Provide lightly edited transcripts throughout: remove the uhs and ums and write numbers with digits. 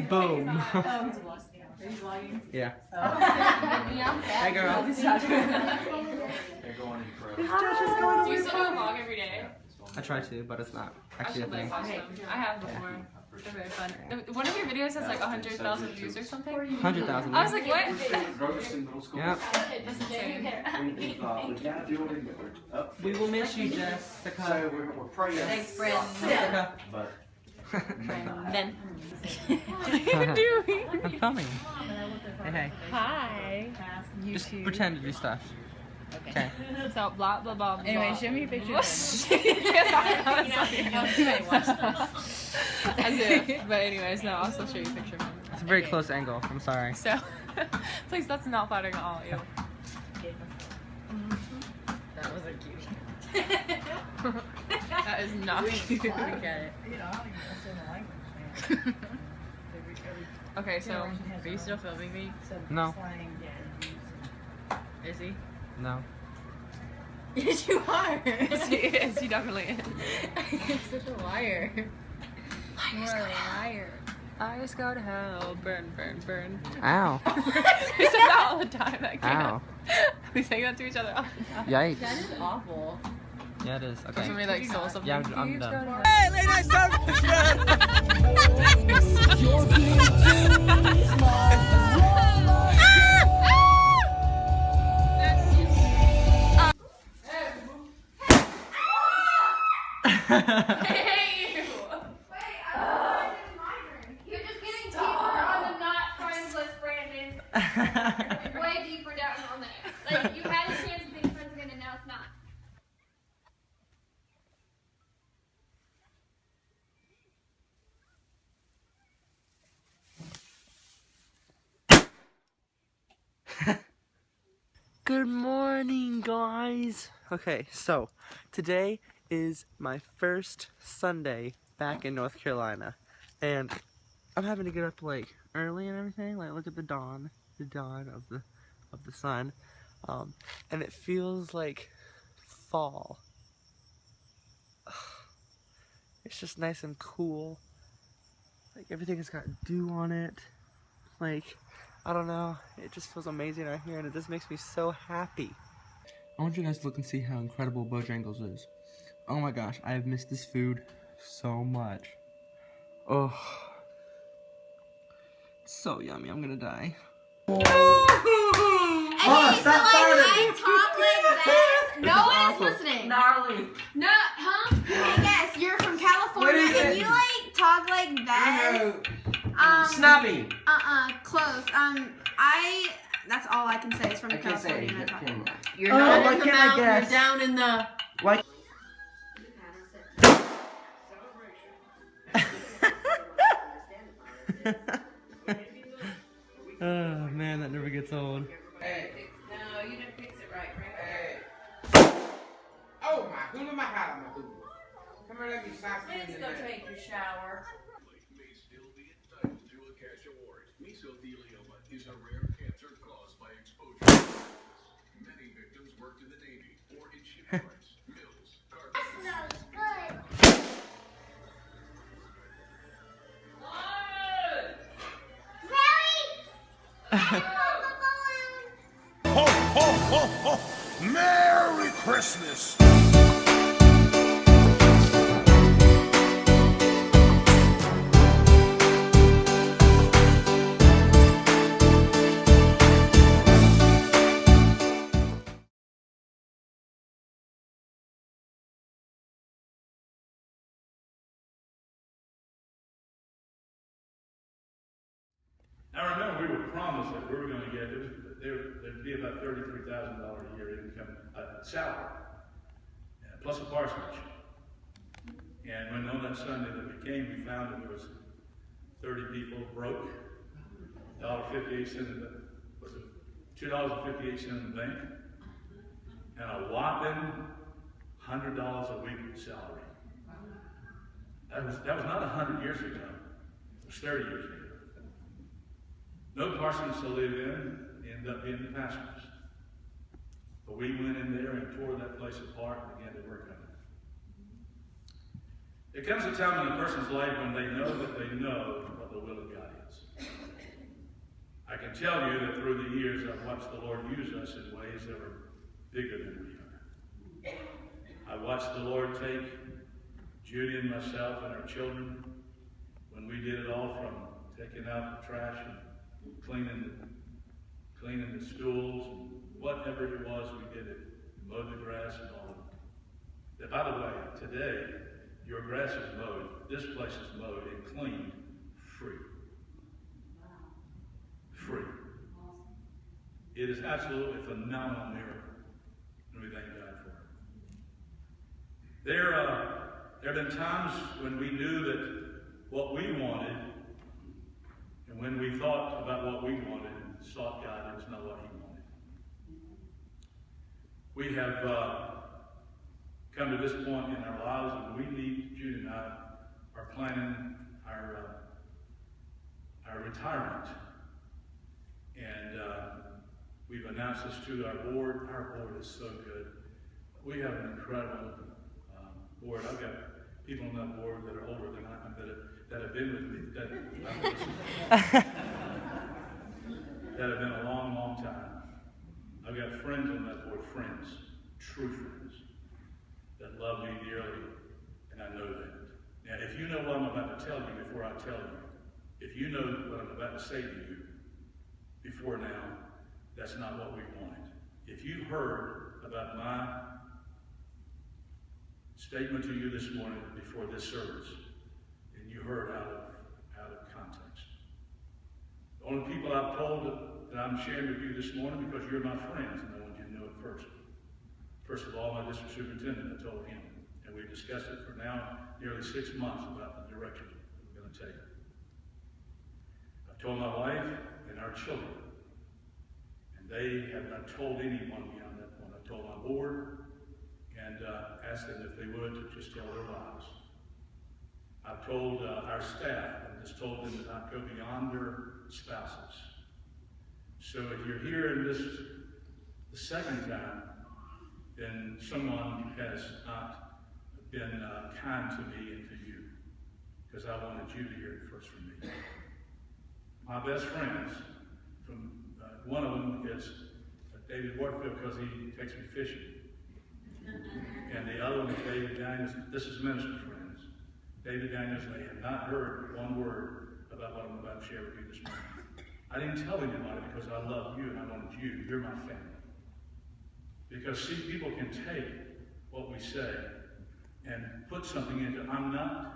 Boom. Are you vlogging? Yeah. Yeah. Hey girl. Do you still do a vlog every day? I try to, but it's not actually a thing. I have before. They're very fun. One of your videos has like 100,000 views or something. 100,000. I was like, what? Yep. We will miss you, Jessica. Thanks, Brandon. Jessica. Then. What are you doing? I'm filming. Hey, hey. Hi. Just pretend to do stuff. Okay. So blah blah blah. Anyway, show me a picture. As if. But anyways, no, I'll still show you a picture of him. It's a very close angle. I'm sorry. So, please, that's not flattering at all. Ew. That was a cutie. That is not cute. Look at it. Okay, so Are you still filming me? No. Is he? No. Yes, you are. Yes, you definitely is. You're such a liar. You're a liar. I just go to hell. Burn, burn, burn. Ow. We say that all the time. I can't. Ow. We say that to each other all the time. Yikes. That is awful. Yeah, it is. Okay. Somebody like stole something. Yeah, I'm done. Hey, lady, I You're just getting deeper on the not friends list, Brandon. Way deeper down on there. Like, you had a chance of being friends again and now it's not. Good morning, guys. Okay, so today is my first Sunday back in North Carolina, and I'm having to get up like early and everything. Like, look at the dawn of the sun, and it feels like fall. It's just nice and cool. Like, everything has got dew on it. Like, I don't know, it just feels amazing out here, and it just makes me so happy. I want you guys to look and see how incredible Bojangles is. Oh my gosh, I have missed this food so much. Oh, it's so yummy, I'm gonna die. Okay, so like, I talk like that. No one is listening. Gnarly. No, huh? Hey, guess, you're from California and you like talk like that. Snobby! Close. That's all I can say is from California. And I talk like that. You're not in the mountain, you're down in the... Why? Oh man, that never gets old. Hey. No, you didn't fix it right, right? Hey. Oh my hula my holla my hula. Come here, let me stop you in Please the go night. take your shower. May still be entitled to a cash award. Mesothelioma is a rare cancer caused by exposure. Many victims worked in the Navy or in shipyards, mills, Ho, ho, ho, ho! Merry Christmas! I remember we were promised that we were going to get, there'd be about $33,000 a year income, salary, plus a parsonage. And when on that Sunday that we came, we found that there was 30 people broke, $1.58 in the, was it $2.58 in the bank, and a whopping $100 a week salary. That was not 100 years ago. It was 30 years ago. No parsons to live in, ended up being the pastors. But we went in there and tore that place apart and began to work on it. It comes a time in a person's life when they know that they know what what the will of God is. I can tell you that through the years I've watched the Lord use us in ways that are bigger than we are. I watched the Lord take Judy and myself and our children when we did it all from taking out the trash and cleaning the schools and whatever it was, we did it. Mowed the grass and all of it. And by the way, today, your grass is mowed, this place is mowed and cleaned free. Free. It is absolutely a phenomenal miracle, and we thank God for it. There have been times when we knew that what we wanted, and when we thought about what we wanted and sought God, it was not what He wanted. We have come to this point in our lives, and we need, Jude and I are planning our retirement. And we've announced this to our board. Our board is so good. We have an incredible board. I've got people on that board that are older than I am that have been with me, that have been a long, long time. I've got friends on that board, friends, true friends, that love me dearly, and I know that. Now, if you know what I'm about to tell you before I tell you, if you know what I'm about to say to you before now, that's not what we wanted. If you've heard about my statement to you this morning before this service, and you heard out of context. The only people I've told that I'm sharing with you this morning, because you're my friends, and I want you to know it first. First of all, my district superintendent, I told him, and we've discussed it for now nearly 6 months about the direction we're going to take. I've told my wife and our children, and they have not told anyone beyond that point. I told my board and asked them if they would to just tell their lives. I've told our staff and just told them to not go beyond their spouses. So if you're here in this the second time, then someone has not been kind to me and to you, because I wanted you to hear it first from me. My best friends, from one of them is David Warfield, because he takes me fishing. And the other one is David Daniels. This is ministry friends. David Daniels, they have not heard one word about what I'm about to share with you this morning. I didn't tell anybody because I love you and I wanted you. You're my family. Because see, people can take what we say and put something into it. I'm not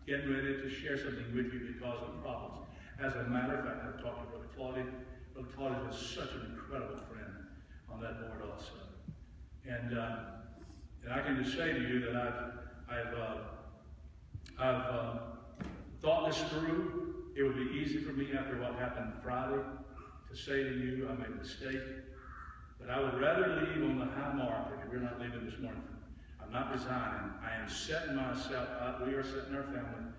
getting ready to share something with you because of problems. As a matter of fact, I've talked to Brother Claudia. Brother Claudia is such an incredible friend on that board also. And I can just say to you that I've thought this through. It would be easy for me after what happened Friday to say to you, I made a mistake. But I would rather leave on the high mark, if we're not leaving this morning. I'm not resigning. I am setting myself up. We are setting our family,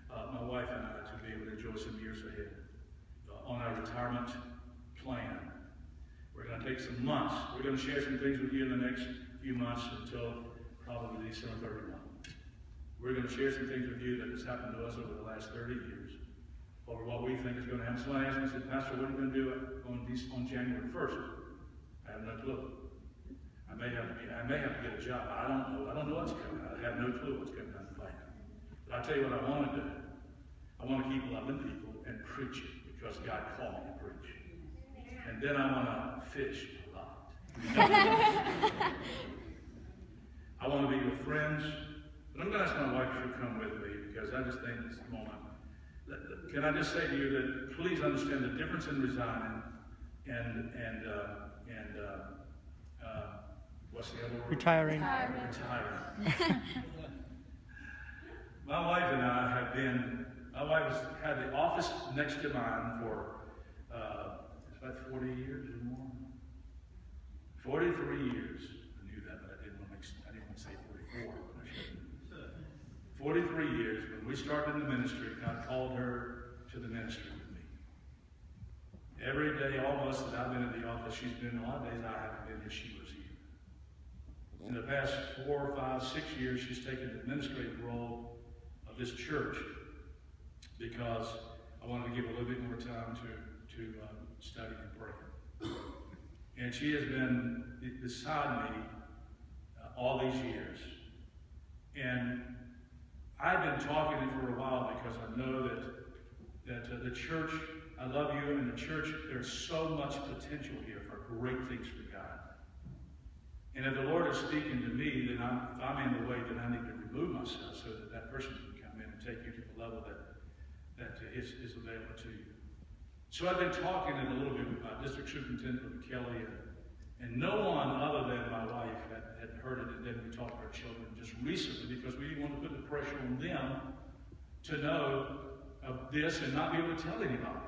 my wife and I, to be able to enjoy some years ahead on our retirement plan. We're going to take some months. We're going to share some things with you in the next few months until probably December 31. We're going to share some things with you that has happened to us over the last 30 years, over what we think is going to happen. Somebody asked me, said, Pastor, what are you going to do on January 1st? I have no clue. I may have to get a job. I don't know. I don't know what's coming. I have no clue what's coming down the pipe. But I'll tell you what I want to do. I want to keep loving people and preaching because God called me to preach. And then I want to fish a lot. I want to be with friends. But I'm going to ask my wife if she'll come with me because I just think this moment. Can I just say to you that please understand the difference in resigning and what's the other word? Retiring. Retiring. My wife and I have been, my wife has had the office next to mine for about 40 years or more. 43 years. I knew that, but I didn't want to say 44, but I shouldn't. 43 years. When we started in the ministry, God called her to the ministry with me. Every day, almost, that I've been in the office, she's been. A lot of days I haven't been here, she was here. In the past 4, 5, 6 years, she's taken the administrative role of this church because I wanted to give a little bit more time to study and pray. And she has been beside me all these years. And I've been talking to her for a while because I know that the church, I love you, and the church, there's so much potential here for great things for God. And if the Lord is speaking to me, then if I'm in the way, then I need to remove myself so that that person can come in and take you to the level that is available to you. So I've been talking a little bit with my district superintendent, with Kelly, and no one other than my wife had heard it, and then we talked to our children just recently because we didn't want to put the pressure on them to know of this and not be able to tell anybody.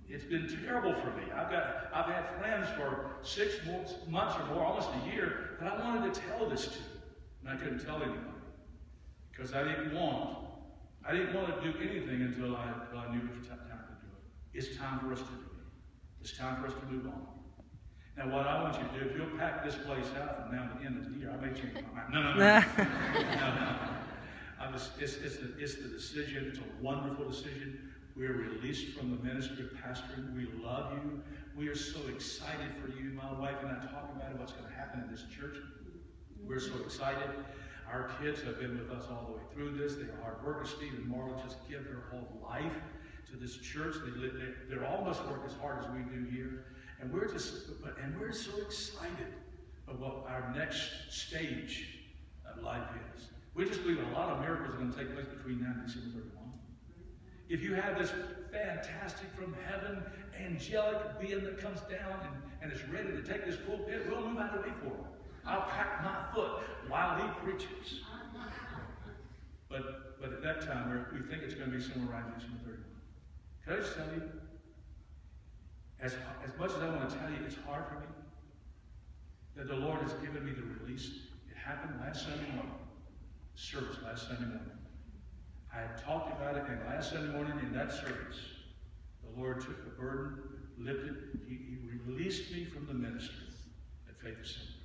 It's been terrible for me. I've had friends for 6 months or more, almost a year, that I wanted to tell this to, and I couldn't tell anybody because I didn't want to do anything until I knew it was time to do it. It's time for us to do it. It's time for us to move on. Now, what I want you to do, if you'll pack this place out from now to the end of the year, I may change my mind. No. It's the decision. It's a wonderful decision. We are released from the ministry of pastoring. We love you. We are so excited for you. My wife and I talk about what's going to happen in this church. We're so excited. Our kids have been with us all the way through this. They are hard workers. Steve and Marla just give their whole life to this church. They almost work as hard as we do here. And we're so excited of what our next stage of life is. We just believe a lot of miracles are going to take place between now and December 31. If you have this fantastic from heaven angelic being that comes down and is ready to take this pulpit, we'll move out of the way for him. I'll pack my foot while he preaches. But at that time, we think it's going to be somewhere around December 31. Can I just tell you, as much as I want to tell you, it's hard for me that the Lord has given me the release. It happened last Sunday morning, service last Sunday morning. I had talked about it, and last Sunday morning in that service, the Lord took the burden, lifted, He released me from the ministry at Faith Assembly.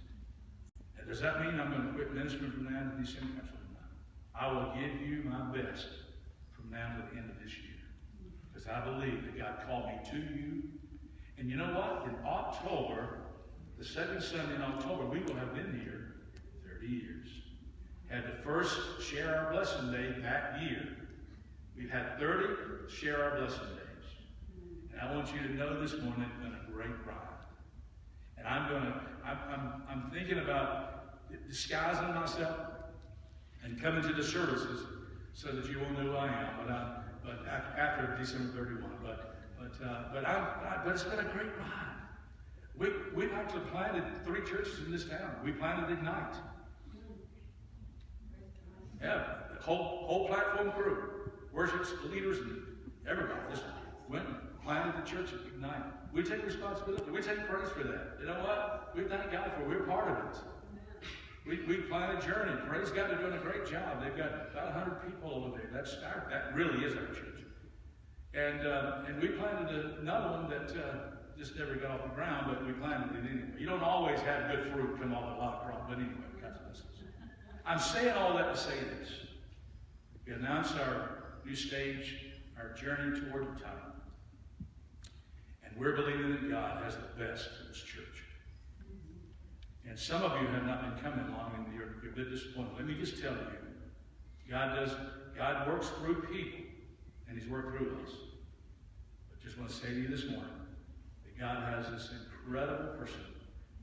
And does that mean I'm going to quit ministering from now to December? Absolutely not. I will give you my best from now to the end of this year. Because I believe that God called me to you. And you know what? In October, the second Sunday in October, we will have been here 30 years. Had the first Share Our Blessing Day that year. We've had 30 Share Our Blessing Days. And I want you to know this morning it's been a great ride. And I'm thinking about disguising myself and coming to the services so that you won't know who I am. But after December 31. But it's been a great ride. We've actually planted 3 churches in this town. We planted Ignite. Yeah, the whole platform crew, worships, leaders, and everybody just went and planted the church at Ignite. We take responsibility. We take praise for that. You know what? We thank God for it. We're part of it. We planted Journey. Praise God, they're doing a great job. They've got about 100 people over there. That really is our church. And we planted another one that just never got off the ground, but we planted it anyway. You don't always have good fruit come off a lot of crop, but anyway, because of this. I'm saying all that to say this. We announced our new stage, our journey toward the top. And we're believing that God has the best for this church. And some of you have not been coming along and you're a bit disappointed. Let me just tell you, God works through people, and He's worked through us. But just want to say to you this morning that God has this incredible person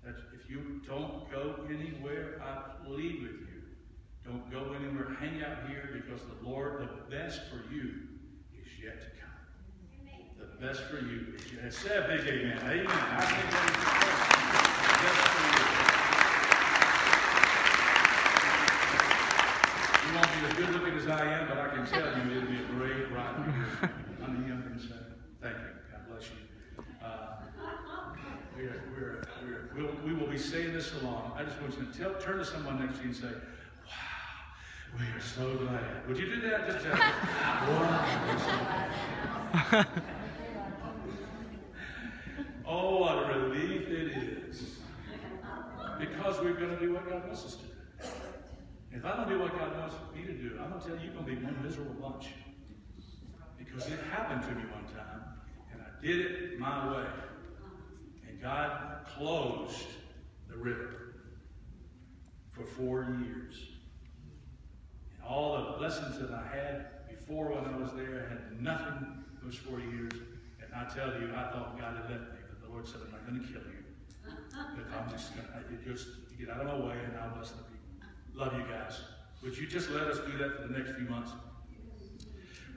that if you don't go anywhere, I plead with you. Don't go anywhere. Hang out here because the best for you is yet to come. Amen. The best for you is yet. Say a big amen. Amen. I think that is the best for you. You won't be as good looking as I am, but I can tell you it'll be a great ride for you. I'm the young man saying, thank you. God bless you. We will be saying this along. I just want you to turn to someone next to you and say, we are so glad. Would you do that? Just tell me. Wow. Oh, what a relief it is. Because we're going to do what God wants us to do. If I don't do what God wants me to do, I'm going to tell you, you're going to be one miserable bunch. Because it happened to me one time, and I did it my way. And God closed the river for 4 years. And all the blessings that I had before when I was there, I had nothing those 4 years. And I tell you, I thought God had left me, but the Lord said, I'm not going to kill you. If I'm just going to just get out of my way and I'll bless the people. Love you guys. Would you just let us do that for the next few months?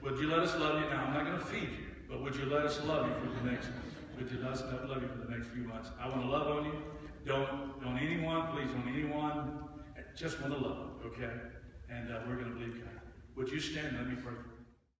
Would you let us love you? Now, I'm not going to feed you, but would you let us love you for the next, would you let us love you for the next few months? I want to love on you. Don't anyone, please don't anyone, just want to love, okay? And we're going to believe God. Would you stand and let me pray for you?